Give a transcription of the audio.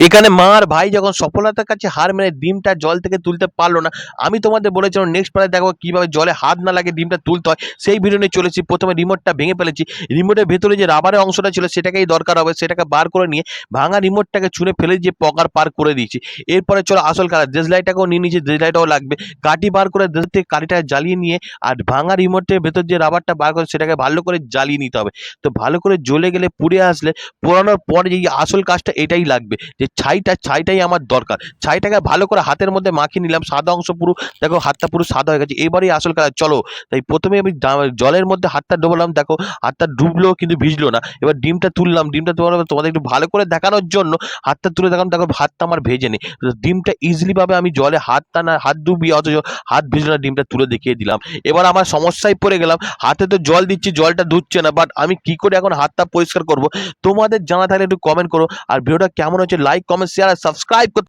এখানে মা আর ভাই যখন সফলতার কাছে হার মেনে ডিমটা জল থেকে তুলতে পারলো না, আমি তোমাদের বলেছিলাম নেক্সট পার্টে দেখো কিভাবে জলে হাত না লাগে ডিমটা তুলতে হয়। সেই ভিডিও নিয়ে চলেছি। প্রথমে রিমোটটা ভেঙে ফেলেছি। রিমোটের ভেতরে যে রাবারের অংশটা ছিল সেটাকেই দরকার হবে, সেটাকে বার করে নিয়ে ভাঙা রিমোটটাকে ছুঁড়ে ফেলে যে পকার পার করে দিয়েছি। এরপরে চলো আসল কাজ, দেশলাইটাকেও নিয়ে নিয়েছি, দেশলাইটাও লাগবে। কাঠি বার করে দেশ থেকে কাঠিটা জ্বালিয়ে নিয়ে আর ভাঙা রিমোটের ভেতর যে রাবারটা বার করে সেটাকে ভালো করে জ্বালিয়ে নিতে হবে। তো ভালো করে জ্বলে গেলে পুড়ে আসলে পোড়ানোর পরে যে আসল কাজটা এটাই লাগবে, যে ছাইটাই আমার দরকার। ছাইটাকে ভালো করে হাতের মধ্যে মাখিয়ে নিলাম, সাদা অংশ পুরো দেখো হাতটা পুরো সাদা হয়ে গেছে। এবারেই আসল কাজ, চলো। তাই প্রথমে আমি জলের মধ্যে হাতটা ডোবালাম, দেখো হাতটা ডুবলো কিন্তু ভিজলো না। এবার ডিমটা তুললাম, ডিমটা তোলার পর তোমাদের একটু ভালো করে দেখানোর জন্য হাতটা তুলে দেখলাম, দেখো হাতটা আমার ভেজে নেই। ডিমটা ইজিলি ভাবে আমি জলে হাত ডুবিয়ে অথচ হাত ভিজলো না, ডিমটা তুলে দেখিয়ে দিলাম। এবার আমার সমস্যায় পড়ে গেলাম, হাতে তো জল দিচ্ছি, জলটা ধুচ্ছে না, বাট আমি কি করে এখন হাতটা পরিষ্কার করব? তোমাদের জানা থাকলে একটু কমেন্ট করো। আর ভিডিওটা কেমন হচ্ছে লাইক কমেন্ট শেয়ার আর সাবস্ক্রাইব করতে